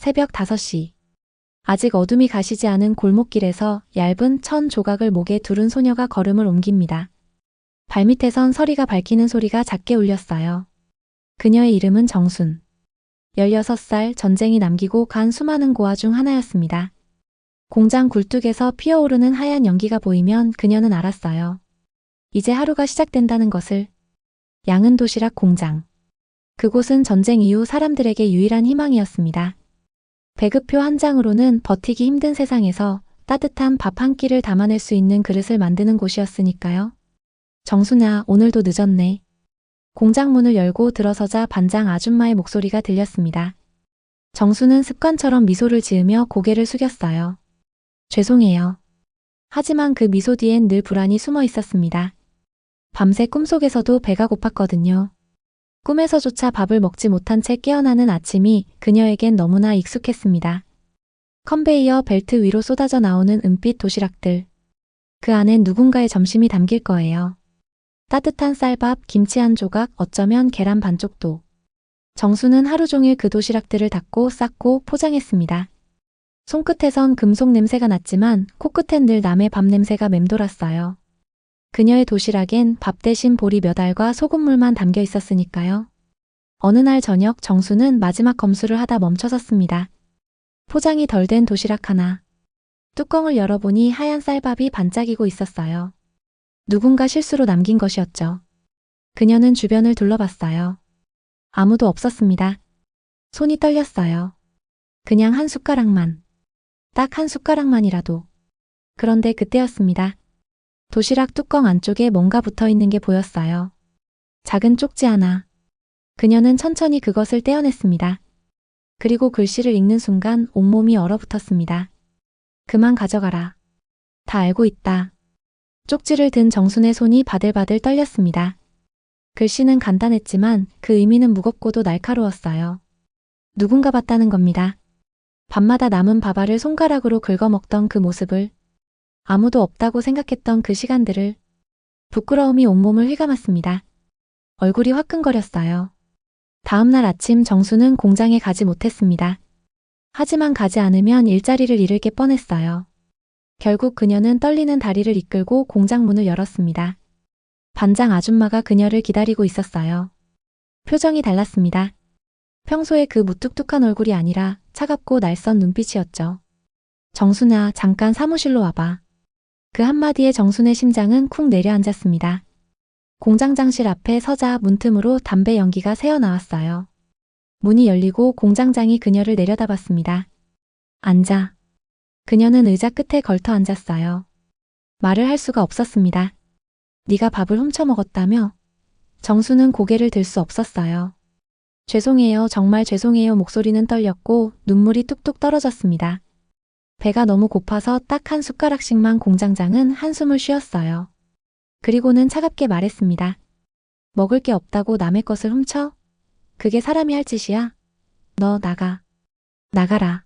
새벽 5시. 아직 어둠이 가시지 않은 골목길에서 얇은 천 조각을 목에 두른 소녀가 걸음을 옮깁니다. 발밑에선 서리가 밝히는 소리가 작게 울렸어요. 그녀의 이름은 정순. 16살, 전쟁이 남기고 간 수많은 고아 중 하나였습니다. 공장 굴뚝에서 피어오르는 하얀 연기가 보이면 그녀는 알았어요. 이제 하루가 시작된다는 것을. 양은 도시락 공장. 그곳은 전쟁 이후 사람들에게 유일한 희망이었습니다. 배급표 한 장으로는 버티기 힘든 세상에서 따뜻한 밥 한 끼를 담아낼 수 있는 그릇을 만드는 곳이었으니까요. 정순아, 오늘도 늦었네. 공장 문을 열고 들어서자 반장 아줌마의 목소리가 들렸습니다. 정순은 습관처럼 미소를 지으며 고개를 숙였어요. 죄송해요. 하지만 그 미소 뒤엔 늘 불안이 숨어 있었습니다. 밤새 꿈속에서도 배가 고팠거든요. 꿈에서조차 밥을 먹지 못한 채 깨어나는 아침이 그녀에겐 너무나 익숙했습니다. 컨베이어 벨트 위로 쏟아져 나오는 은빛 도시락들. 그 안엔 누군가의 점심이 담길 거예요. 따뜻한 쌀밥, 김치 한 조각, 어쩌면 계란 반쪽도. 정수는 하루 종일 그 도시락들을 닦고 쌓고 포장했습니다. 손끝에선 금속 냄새가 났지만 코끝엔 늘 남의 밥 냄새가 맴돌았어요. 그녀의 도시락엔 밥 대신 보리 몇 알과 소금물만 담겨 있었으니까요. 어느 날 저녁 정수는 마지막 검수를 하다 멈춰섰습니다. 포장이 덜 된 도시락 하나. 뚜껑을 열어보니 하얀 쌀밥이 반짝이고 있었어요. 누군가 실수로 남긴 것이었죠. 그녀는 주변을 둘러봤어요. 아무도 없었습니다. 손이 떨렸어요. 그냥 한 숟가락만. 딱 한 숟가락만이라도. 그런데 그때였습니다. 도시락 뚜껑 안쪽에 뭔가 붙어 있는 게 보였어요. 작은 쪽지 하나. 그녀는 천천히 그것을 떼어냈습니다. 그리고 글씨를 읽는 순간 온몸이 얼어붙었습니다. 그만 가져가라. 다 알고 있다. 쪽지를 든 정순의 손이 바들바들 떨렸습니다. 글씨는 간단했지만 그 의미는 무겁고도 날카로웠어요. 누군가 봤다는 겁니다. 밤마다 남은 밥알을 손가락으로 긁어먹던 그 모습을, 아무도 없다고 생각했던 그 시간들을. 부끄러움이 온몸을 휘감았습니다. 얼굴이 화끈거렸어요. 다음 날 아침 정수는 공장에 가지 못했습니다. 하지만 가지 않으면 일자리를 잃을 게 뻔했어요. 결국 그녀는 떨리는 다리를 이끌고 공장 문을 열었습니다. 반장 아줌마가 그녀를 기다리고 있었어요. 표정이 달랐습니다. 평소에 그 무뚝뚝한 얼굴이 아니라 차갑고 날선 눈빛이었죠. 정순아, 잠깐 사무실로 와봐. 그 한마디에 정순의 심장은 쿵 내려앉았습니다. 공장장실 앞에 서자 문틈으로 담배 연기가 새어나왔어요. 문이 열리고 공장장이 그녀를 내려다봤습니다. 앉아. 그녀는 의자 끝에 걸터 앉았어요. 말을 할 수가 없었습니다. 네가 밥을 훔쳐먹었다며? 정수는 고개를 들 수 없었어요. 죄송해요, 정말 죄송해요. 목소리는 떨렸고 눈물이 뚝뚝 떨어졌습니다. 배가 너무 고파서 딱 한 숟가락씩만. 공장장은 한숨을 쉬었어요. 그리고는 차갑게 말했습니다. 먹을 게 없다고 남의 것을 훔쳐? 그게 사람이 할 짓이야? 너 나가. 나가라.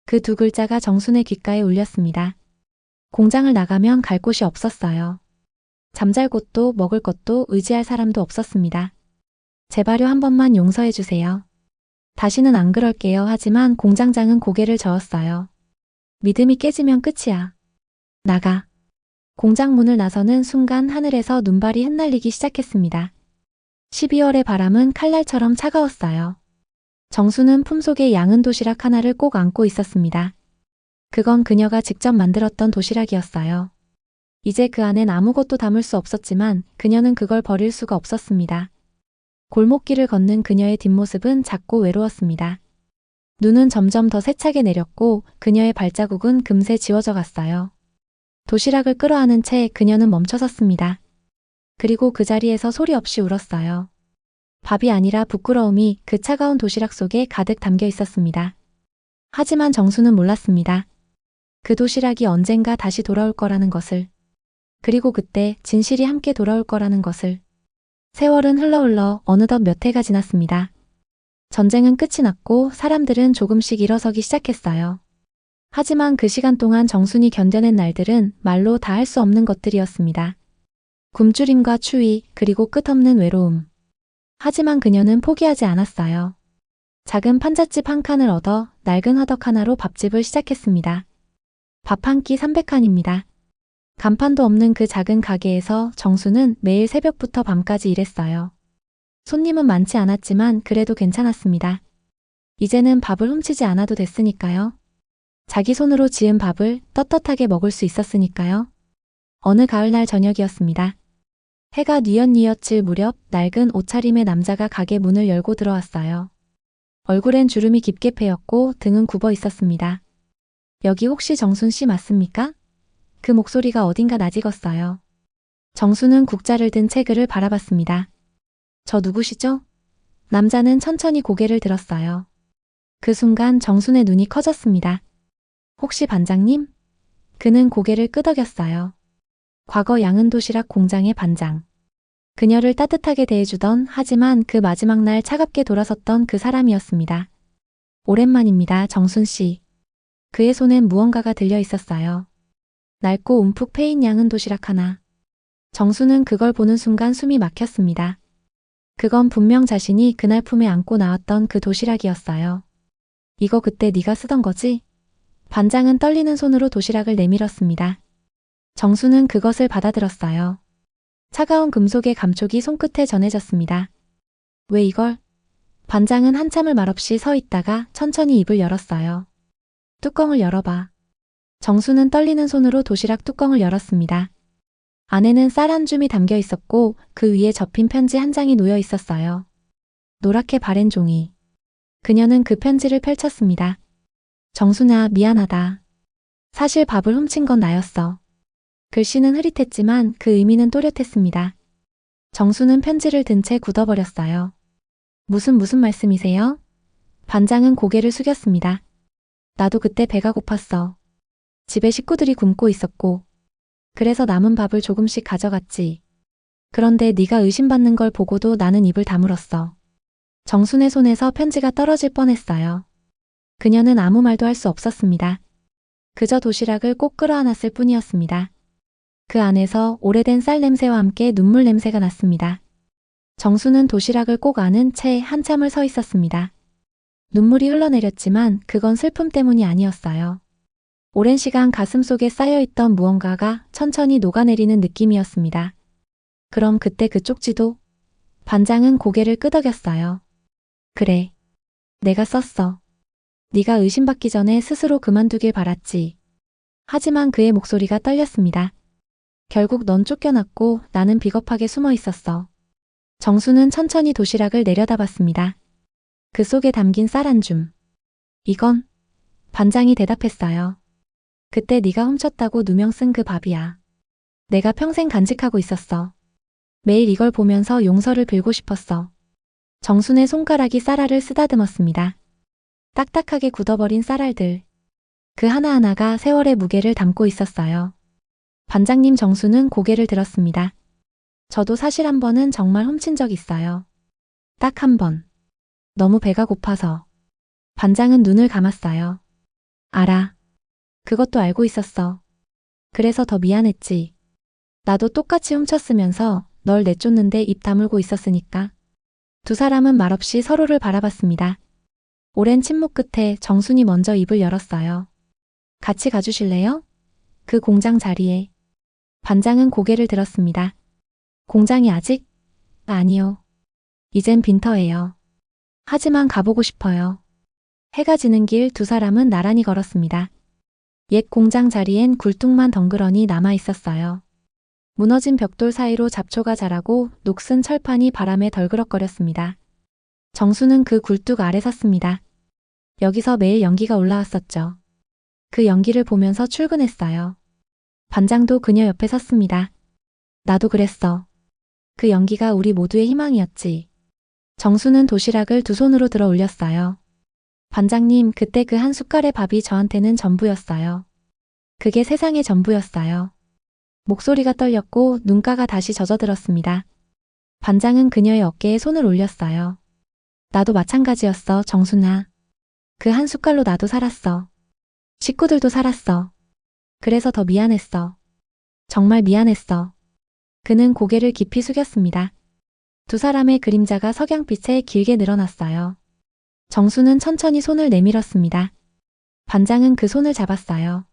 그 두 글자가 정순의 귓가에 울렸습니다. 공장을 나가면 갈 곳이 없었어요. 잠잘 곳도 먹을 것도 의지할 사람도 없었습니다. 제발요, 한 번만 용서해 주세요. 다시는 안 그럴게요. 하지만 공장장은 고개를 저었어요. 믿음이 깨지면 끝이야. 나가. 공장 문을 나서는 순간 하늘에서 눈발이 흩날리기 시작했습니다. 12월의 바람은 칼날처럼 차가웠어요. 정수는 품속에 양은 도시락 하나를 꼭 안고 있었습니다. 그건 그녀가 직접 만들었던 도시락이었어요. 이제 그 안엔 아무것도 담을 수 없었지만 그녀는 그걸 버릴 수가 없었습니다. 골목길을 걷는 그녀의 뒷모습은 작고 외로웠습니다. 눈은 점점 더 세차게 내렸고 그녀의 발자국은 금세 지워져 갔어요. 도시락을 끌어안은 채 그녀는 멈춰섰습니다. 그리고 그 자리에서 소리 없이 울었어요. 밥이 아니라 부끄러움이 그 차가운 도시락 속에 가득 담겨 있었습니다. 하지만 정수는 몰랐습니다. 그 도시락이 언젠가 다시 돌아올 거라는 것을. 그리고 그때 진실이 함께 돌아올 거라는 것을. 세월은 흘러 어느덧 몇 해가 지났습니다. 전쟁은 끝이 났고 사람들은 조금씩 일어서기 시작했어요. 하지만 그 시간 동안 정순이 견뎌낸 날들은 말로 다 할 수 없는 것들이었습니다. 굶주림과 추위, 그리고 끝없는 외로움. 하지만 그녀는 포기하지 않았어요. 작은 판잣집 한 칸을 얻어 낡은 화덕 하나로 밥집을 시작했습니다. 밥 한 끼 300칸입니다. 간판도 없는 그 작은 가게에서 정수는 매일 새벽부터 밤까지 일했어요. 손님은 많지 않았지만 그래도 괜찮았습니다. 이제는 밥을 훔치지 않아도 됐으니까요. 자기 손으로 지은 밥을 떳떳하게 먹을 수 있었으니까요. 어느 가을날 저녁이었습니다. 해가 뉘엿뉘엿 질 무렵 낡은 옷차림의 남자가 가게 문을 열고 들어왔어요. 얼굴엔 주름이 깊게 패였고 등은 굽어 있었습니다. 여기 혹시 정순 씨 맞습니까? 그 목소리가 어딘가 낯익었어요. 정수는 국자를 든 채그를 바라봤습니다. 저 누구시죠? 남자는 천천히 고개를 들었어요. 그 순간 정순의 눈이 커졌습니다. 혹시 반장님? 그는 고개를 끄덕였어요. 과거 양은도시락 공장의 반장. 그녀를 따뜻하게 대해주던 하지만 그 마지막 날 차갑게 돌아섰던 그 사람이었습니다. 오랜만입니다, 정순 씨. 그의 손엔 무언가가 들려 있었어요. 낡고 움푹 패인 양은도시락 하나. 정수는 그걸 보는 순간 숨이 막혔습니다. 그건 분명 자신이 그날 품에 안고 나왔던 그 도시락이었어요. 이거 그때 네가 쓰던 거지? 반장은 떨리는 손으로 도시락을 내밀었습니다. 정수는 그것을 받아들었어요. 차가운 금속의 감촉이 손끝에 전해졌습니다. 왜 이걸? 반장은 한참을 말없이 서 있다가 천천히 입을 열었어요. 뚜껑을 열어봐. 정수는 떨리는 손으로 도시락 뚜껑을 열었습니다. 안에는 쌀 한 줌이 담겨 있었고 그 위에 접힌 편지 한 장이 놓여 있었어요. 노랗게 바랜 종이. 그녀는 그 편지를 펼쳤습니다. 정순아, 미안하다. 사실 밥을 훔친 건 나였어. 글씨는 흐릿했지만 그 의미는 또렷했습니다. 정수는 편지를 든 채 굳어버렸어요. 무슨 말씀이세요? 반장은 고개를 숙였습니다. 나도 그때 배가 고팠어. 집에 식구들이 굶고 있었고. 그래서 남은 밥을 조금씩 가져갔지. 그런데 네가 의심받는 걸 보고도 나는 입을 다물었어. 정순의 손에서 편지가 떨어질 뻔했어요. 그녀는 아무 말도 할 수 없었습니다. 그저 도시락을 꼭 끌어안았을 뿐이었습니다. 그 안에서 오래된 쌀 냄새와 함께 눈물 냄새가 났습니다. 정수는 도시락을 꼭 안은 채 한참을 서 있었습니다. 눈물이 흘러내렸지만 그건 슬픔 때문이 아니었어요. 오랜 시간 가슴속에 쌓여있던 무언가가 천천히 녹아내리는 느낌이었습니다. 그럼 그때 그 쪽지도? 반장은 고개를 끄덕였어요. 그래. 내가 썼어. 네가 의심받기 전에 스스로 그만두길 바랐지. 하지만 그의 목소리가 떨렸습니다. 결국 넌 쫓겨났고 나는 비겁하게 숨어 있었어. 정수는 천천히 도시락을 내려다봤습니다. 그 속에 담긴 쌀 한 줌. 이건? 반장이 대답했어요. 그때 네가 훔쳤다고 누명 쓴 그 밥이야. 내가 평생 간직하고 있었어. 매일 이걸 보면서 용서를 빌고 싶었어. 정순의 손가락이 쌀알을 쓰다듬었습니다. 딱딱하게 굳어버린 쌀알들. 그 하나하나가 세월의 무게를 담고 있었어요. 반장님 정수는 고개를 들었습니다. 저도 사실 한 번은 정말 훔친 적 있어요. 딱 한 번. 너무 배가 고파서. 반장은 눈을 감았어요. 알아. 그것도 알고 있었어. 그래서 더 미안했지. 나도 똑같이 훔쳤으면서 널 내쫓는데 입 다물고 있었으니까. 두 사람은 말없이 서로를 바라봤습니다. 오랜 침묵 끝에 정순이 먼저 입을 열었어요. 같이 가주실래요? 그 공장 자리에. 반장은 고개를 들었습니다. 공장이 아직? 아니요. 이젠 빈터예요. 하지만 가보고 싶어요. 해가 지는 길 두 사람은 나란히 걸었습니다. 옛 공장 자리엔 굴뚝만 덩그러니 남아 있었어요. 무너진 벽돌 사이로 잡초가 자라고 녹슨 철판이 바람에 덜그럭거렸습니다. 정수는 그 굴뚝 아래 섰습니다. 여기서 매일 연기가 올라왔었죠. 그 연기를 보면서 출근했어요. 반장도 그녀 옆에 섰습니다. 나도 그랬어. 그 연기가 우리 모두의 희망이었지. 정수는 도시락을 두 손으로 들어 올렸어요. 반장님, 그때 그 한 숟갈의 밥이 저한테는 전부였어요. 그게 세상의 전부였어요. 목소리가 떨렸고 눈가가 다시 젖어들었습니다. 반장은 그녀의 어깨에 손을 올렸어요. 나도 마찬가지였어, 정순아. 그 한 숟갈로 나도 살았어. 식구들도 살았어. 그래서 더 미안했어. 정말 미안했어. 그는 고개를 깊이 숙였습니다. 두 사람의 그림자가 석양빛에 길게 늘어났어요. 정수는 천천히 손을 내밀었습니다. 반장은 그 손을 잡았어요.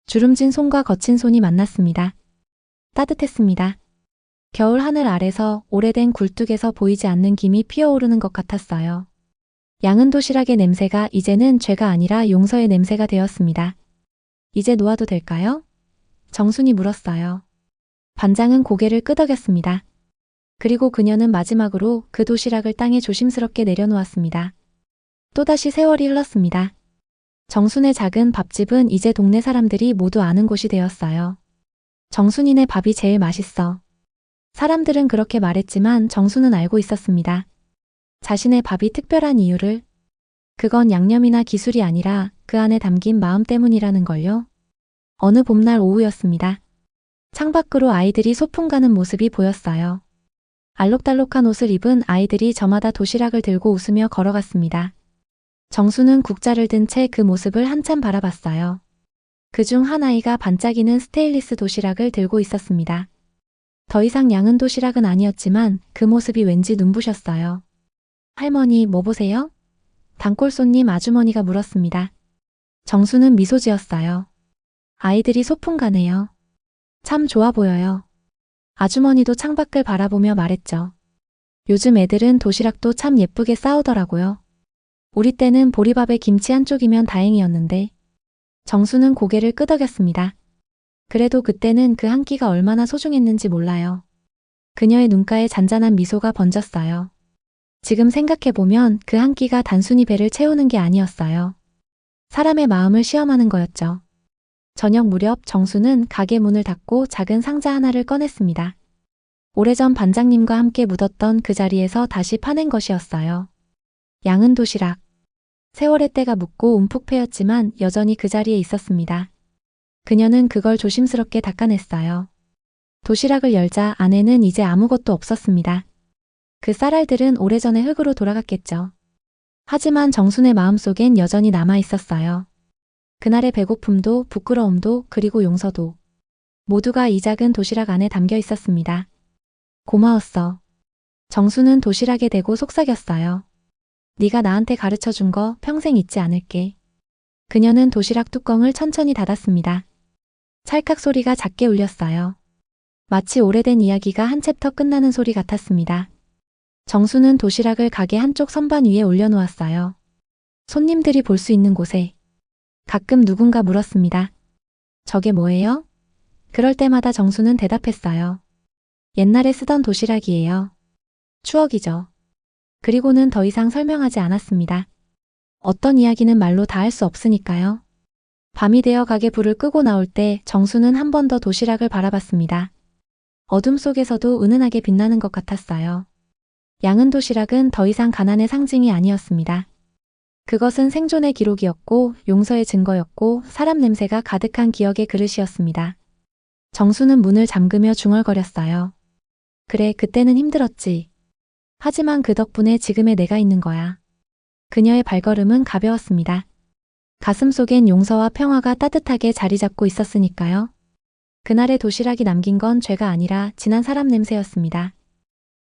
주름진 손과 거친 손이 만났습니다. 따뜻했습니다. 겨울 하늘 아래서 오래된 굴뚝에서 보이지 않는 김이 피어오르는 것 같았어요. 양은 도시락의 냄새가 이제는 죄가 아니라 용서의 냄새가 되었습니다. 이제 놓아도 될까요? 정순이 물었어요. 반장은 고개를 끄덕였습니다. 그리고 그녀는 마지막으로 그 도시락을 땅에 조심스럽게 내려놓았습니다. 또다시 세월이 흘렀습니다. 정순의 작은 밥집은 이제 동네 사람들이 모두 아는 곳이 되었어요. 정순이네 밥이 제일 맛있어. 사람들은 그렇게 말했지만 정순은 알고 있었습니다. 자신의 밥이 특별한 이유를. 그건 양념이나 기술이 아니라 그 안에 담긴 마음 때문이라는 걸요. 어느 봄날 오후였습니다. 창밖으로 아이들이 소풍 가는 모습이 보였어요. 알록달록한 옷을 입은 아이들이 저마다 도시락을 들고 웃으며 걸어갔습니다. 정수는 국자를 든 채 그 모습을 한참 바라봤어요. 그중 한 아이가 반짝이는 스테인리스 도시락을 들고 있었습니다. 더 이상 양은 도시락은 아니었지만 그 모습이 왠지 눈부셨어요. 할머니, 뭐 보세요? 단골 손님 아주머니가 물었습니다. 정수는 미소 지었어요. 아이들이 소풍 가네요. 참 좋아 보여요. 아주머니도 창밖을 바라보며 말했죠. 요즘 애들은 도시락도 참 예쁘게 싸우더라고요. 우리 때는 보리밥에 김치 한쪽이면 다행이었는데. 정수는 고개를 끄덕였습니다. 그래도 그때는 그 한 끼가 얼마나 소중했는지 몰라요. 그녀의 눈가에 잔잔한 미소가 번졌어요. 지금 생각해보면 그 한 끼가 단순히 배를 채우는 게 아니었어요. 사람의 마음을 시험하는 거였죠. 저녁 무렵 정수는 가게 문을 닫고 작은 상자 하나를 꺼냈습니다. 오래전 반장님과 함께 묻었던 그 자리에서 다시 파낸 것이었어요. 양은 도시락. 세월의 때가 묻고 움푹 패였지만 여전히 그 자리에 있었습니다. 그녀는 그걸 조심스럽게 닦아냈어요. 도시락을 열자 안에는 이제 아무것도 없었습니다. 그 쌀알들은 오래전에 흙으로 돌아갔겠죠. 하지만 정순의 마음속엔 여전히 남아 있었어요. 그날의 배고픔도 부끄러움도 그리고 용서도 모두가 이 작은 도시락 안에 담겨 있었습니다. 고마웠어. 정수는 도시락에 대고 속삭였어요. 네가 나한테 가르쳐준 거 평생 잊지 않을게. 그녀는 도시락 뚜껑을 천천히 닫았습니다. 찰칵 소리가 작게 울렸어요. 마치 오래된 이야기가 한 챕터 끝나는 소리 같았습니다. 정수는 도시락을 가게 한쪽 선반 위에 올려놓았어요. 손님들이 볼 수 있는 곳에. 가끔 누군가 물었습니다. 저게 뭐예요? 그럴 때마다 정수는 대답했어요. 옛날에 쓰던 도시락이에요. 추억이죠. 그리고는 더 이상 설명하지 않았습니다. 어떤 이야기는 말로 다 할 수 없으니까요. 밤이 되어 가게 불을 끄고 나올 때 정수는 한 번 더 도시락을 바라봤습니다. 어둠 속에서도 은은하게 빛나는 것 같았어요. 양은 도시락은 더 이상 가난의 상징이 아니었습니다. 그것은 생존의 기록이었고 용서의 증거였고 사람 냄새가 가득한 기억의 그릇이었습니다. 정수는 문을 잠그며 중얼거렸어요. 그래, 그때는 힘들었지. 하지만 그 덕분에 지금의 내가 있는 거야. 그녀의 발걸음은 가벼웠습니다. 가슴 속엔 용서와 평화가 따뜻하게 자리 잡고 있었으니까요. 그날의 도시락이 남긴 건 죄가 아니라 진한 사람 냄새였습니다.